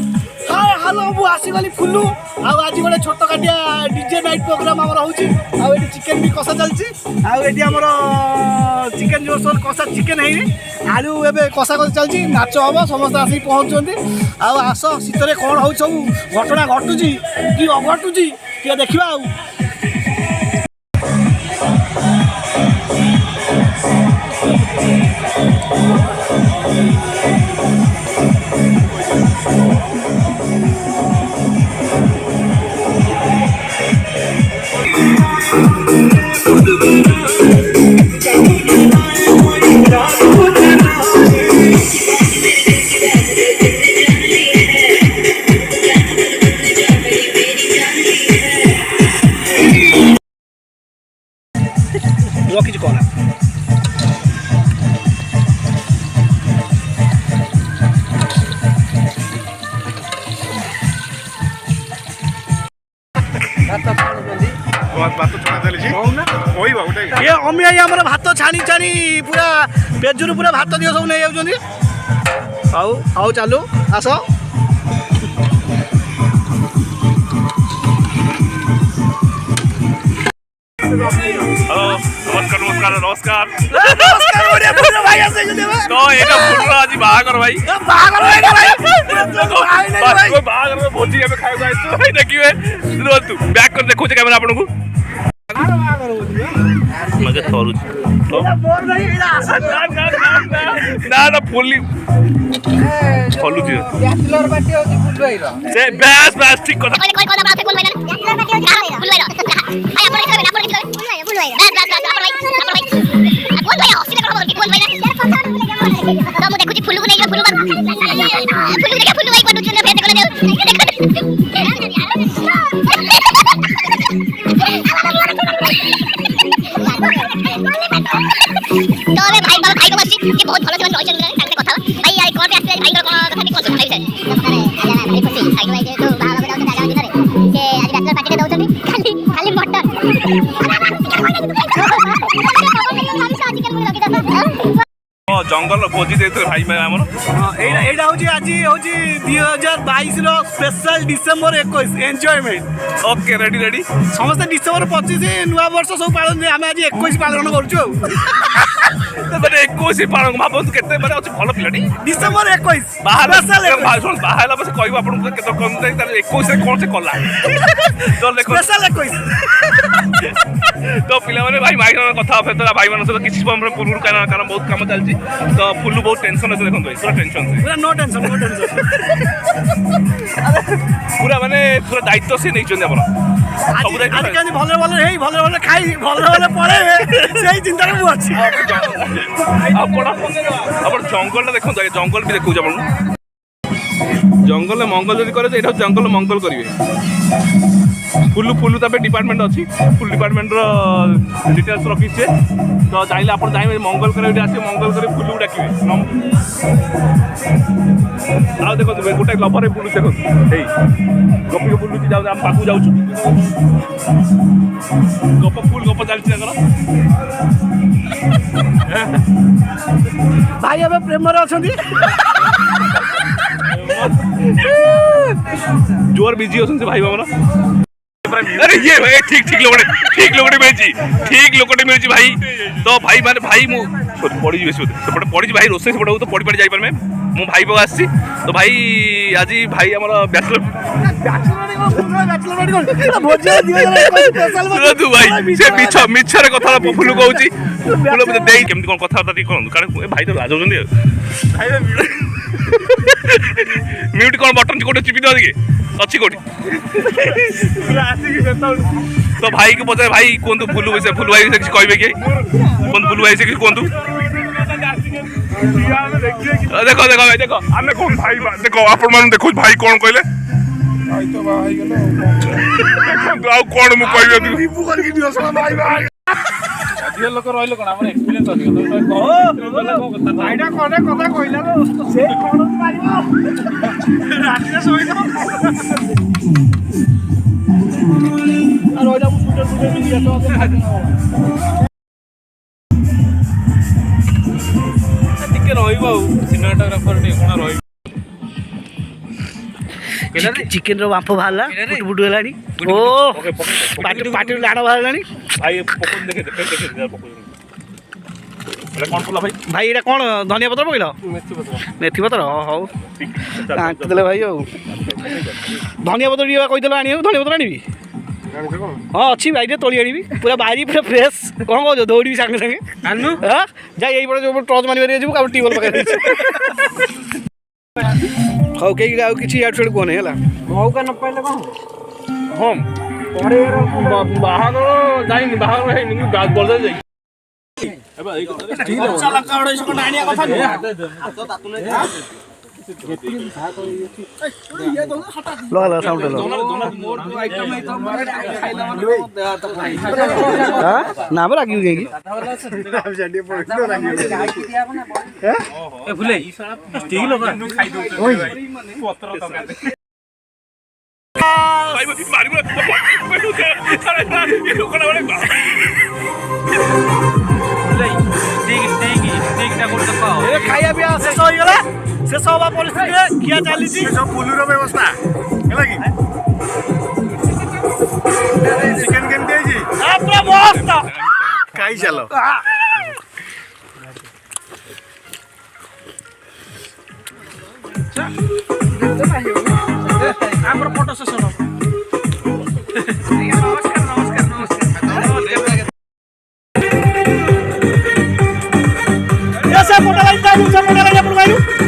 Hi hello मु आसीगली फुल्लू आज गोटे छोट काटिया डीजे नाइट प्रोग्राम आमर होची चिकेन भी कषा चलती चिकेन जो सब कषा चिकेन है आलू एवं कषा कषा चलती नाच हम समस्त आसिक पहुँचुंट आस शीत कौन हो सब घटना घटुची कि अघटुची किए देखा किसी कौन अमी आई आम भात छाणी छाणी पूरा पेजरू पूरा भात दियो सब नहीं जाऊँ आओ चलू आस नमस्कार नमस्कार तो एटा फुल्लू आज बाहागर भाई बाहागर भोजी एबे खाइबा आइतो भाई देखिबे रुहतु बैक कर देखो कैमरा आपन को मगे थरू ना ना फुल्ली फुल्लू दियो बैचलर पार्टी होची फुल्लू भाईरो से बस बस ठीक কথা कोई कोला बात फुल्लू भाईरो बैचलर पार्टी होची फुल्लू भाईरो आई अपन फुल्लू भाईरो फुल्लू भाईरो बस बस अपन भाई बोल भाई सीधे करो बोल भाई तो मु देखुची फुल्लू को नहीं फुल्लू देखा फुल्लू भाई कोन चुने भेद कर दे तो अबे भाई बाबा भाई को बसी कि बहुत भलो से रहिछन ताके कथा भाई आई कोन पे आसे भाई को कथा नहीं कोन भाई से अरे भाई खुशी भाई भाई जे तो बाबा बड़ा दादा भितरे के आज बैचलर पार्टी दउछन खाली खाली मटन जंगल भोजी देते भाई मैं आमर एटा होची आज होची 2022 रो special December 21 enjoyment okay ready ready समस्त डिसेंबर 25 नुआ वर्ष सब पालन हम आज 21 पालन करछु माने 21 पालन भाबत केते माने अछि भलो पिलाटी डिसेंबर 21 बाहर स्पेशल बाहर बस कहबो आपन केते कम दे 21 से कोन से कला तो देखो स्पेशल 21 तो पिला माने भाई माइक कथा फेतरा भाई मानन से किछि हम पुरुर कारण बहुत काम चलछि तो फुल्लू बहुत टेंशन আছে দেখুন ভাই पूरा टेंशन से पूरा नो टेंशन पूरा माने पूरा दायित्व से नहीं चंदे आपण सब दायित्व आज कानी भले भले हेई भले भले खाई भले भले पड़े सेही चिंता रे मु अछि आपण जंगल देखुन जंगल भी देखु आपण जंगल मंगल जदि करे एटा जंगल मंगल करिवे फुल्लू फुल्लू तबे डिपार्टमेंट अच्छी फुल डिपार्टमेंट डिटेल्स रखी से तो चाहिए आप चाहिए मंगल कर आस मंगल कर फुल्लू डाकिए आ देखो गोटे लभर बुलू देखो गपिक बुलूची जाऊ पाखु जाऊँ गप फुल गप चलती भाई ए प्रेम अच्छा जोर बिजी अच्छा भाई बाबा अरे ये भाई ठीक लोगटे मिली भाई तो भाई माने भाई मु पड़ी सेपटे पड़ी भाई रोसे सेपटे तो पड़ी जाई पर मैं मो भाई पग आसी तो भाई आज भाई हमर बैचलर भाई से मिछरे कथा फुलू कहूची फुल मते देई केमती कोन कथा ती कोन कारण भाई तो राज होजंदी भाई म्यूट कोन बटन कोटे चिपी दो दिके अच्छी कोटी तो भाई को पचारे भाई कहतु फुलू भाई से किसी कहबे कि फुलू भाई से किसी कहतु देखो देखो भाई देखो आम कौन भाई देखो आपण मान देखो भाई कौन कहले भाई तो भाई गेलो आ कौन मु कहबे रिपु करके दियो सला भाई भाई अधिक लोक रहले कोन हमर एक्सपीरियंस अधिक तो भाईडा कोने कथा कहला तो से कोन मारिबो राती रे सोई दो आ रोजा मु सुटर भी दिया तो ଟିକେ ରହିବ ଆଉ ସିନେମାଟୋଗ୍ରାଫର ଟିକେ କୋଣ ରହିବ ଚିକେନର ବାମ୍ଫ ବାହାରିଲା ଫୁଟୁ ଫୁଟୁ ହେଲାଣି ଓ ପାଟିରୁ ଲାଡ଼ ବାହାରିଲାଣି ଭାଇ ପକଉନି ଦେଖେ କ'ଣ କଲା ଭାଇ ଭାଇ ଏଇଟା କ'ଣ ଧନିଆ ପତ୍ର ପକେଇଲ ମେଥି ପତ୍ର ହଉ ଦେଲେ ଭାଇ ଆଉ ଧନିଆ ପତ୍ର ଟିକେ କହିଦେଲ ଆଣିବାକୁ ଧନିଆ ପତ୍ର ଆଣିବି ହଁ ଅଛି ବାଇରେ ତୋଳି ଆଣିବି ପୁରା ବାରି ପୁରା ଫ୍ରେଶ୍ କ'ଣ କହୁଛ ଦୌଡ଼ିବି ସାଙ୍ଗେ ସାଙ୍ଗେ ଆଣୁ ହଁ ଯାଇ ଏଇପଟେ ଯେଉଁ ଟର୍ଚ୍ଚ ମାରିବାରେ ଯିବୁ ଆଉ ଟ୍ୟୁବଲ୍ ପାଖରେ ହଉ କେହି ଆଉ କିଛି ଇଆଡ଼ୁ ସିଆଡ଼ୁ କୁହନି ହେଲା ମଉକା ନ ପାଇଲେ କ'ଣ ହଁ ବାହାଘର ଯାଇନି ବାହାଘର ହେଇନି ବରଯାତ୍ରୀ ଯାଇନି ନା ବା ରାଗିବୁ କାହିଁକି ଖାଇବା ପିଇବା ଶେଷ ହେଇଗଲା ଶେଷ ହବା ପରିସ୍ଥିତିରେ ଖିଆ ଚାଲିଛି ସବୁ ଫୁଲୁର ବ୍ୟବସ୍ଥା ହେଲା କି ଚିକେନ କେମିତି ହେଇଛି ପୁରା ମସ୍ତ ଖାଇ ଚାଲ ଆମର ଫଟୋ ସେସନ मोटा लाइन था दूसरा मोटा लाइन अपन भाई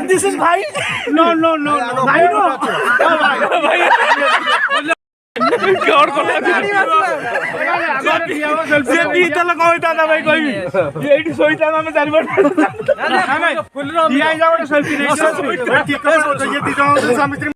This is bhai. No. Bhai no. और कर से भी तले कहता था भाई कहबी एठी सोईता हम चारि बट दिया जा गोटे सेल्फी नै ठीक है ये दी जाओ स्वामी स्त्री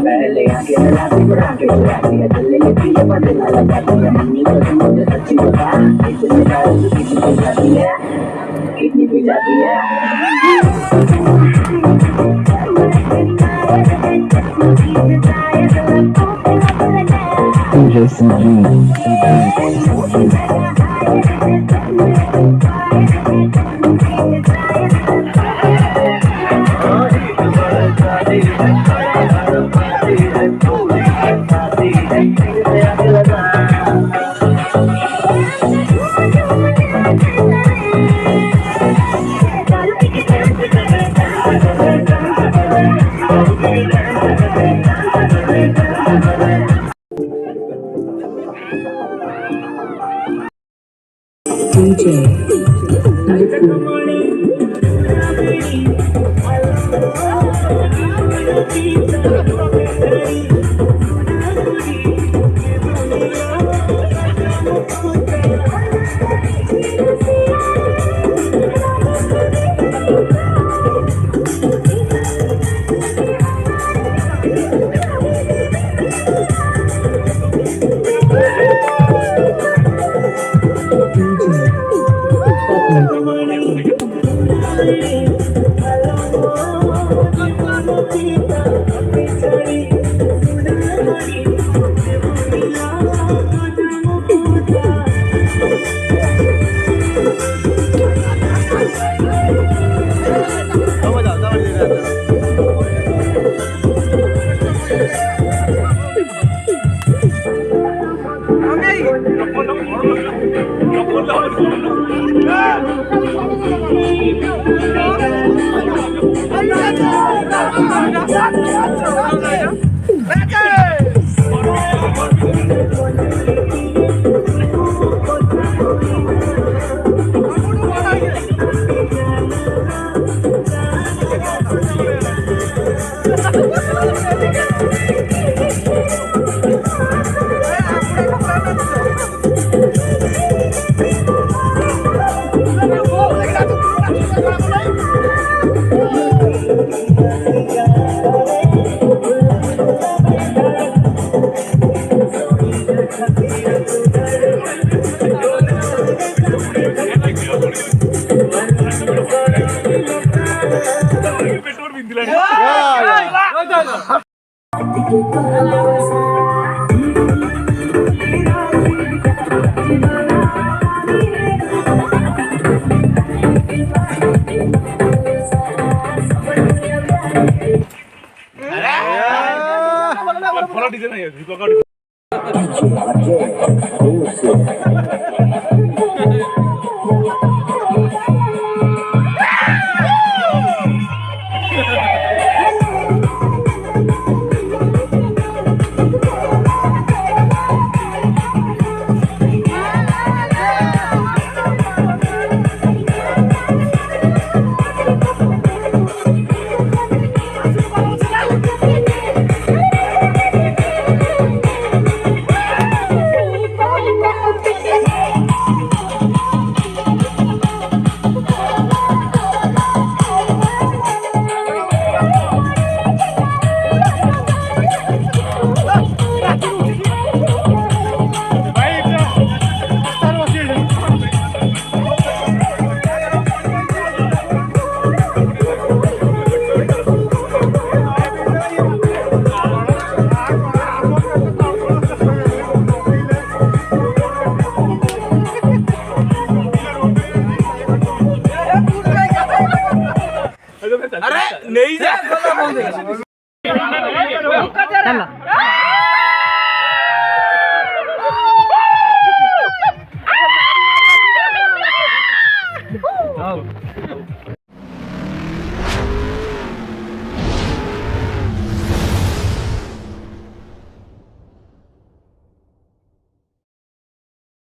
पहले आके राती बुराके बुराके दिल लेती है बदला लगाती है मम्मी को तुम मुझे सच्ची बता इतने साल कितनी जाती है Jason G. ଭଲ ଡିଜାଇନ ହେଇଯାଉଛି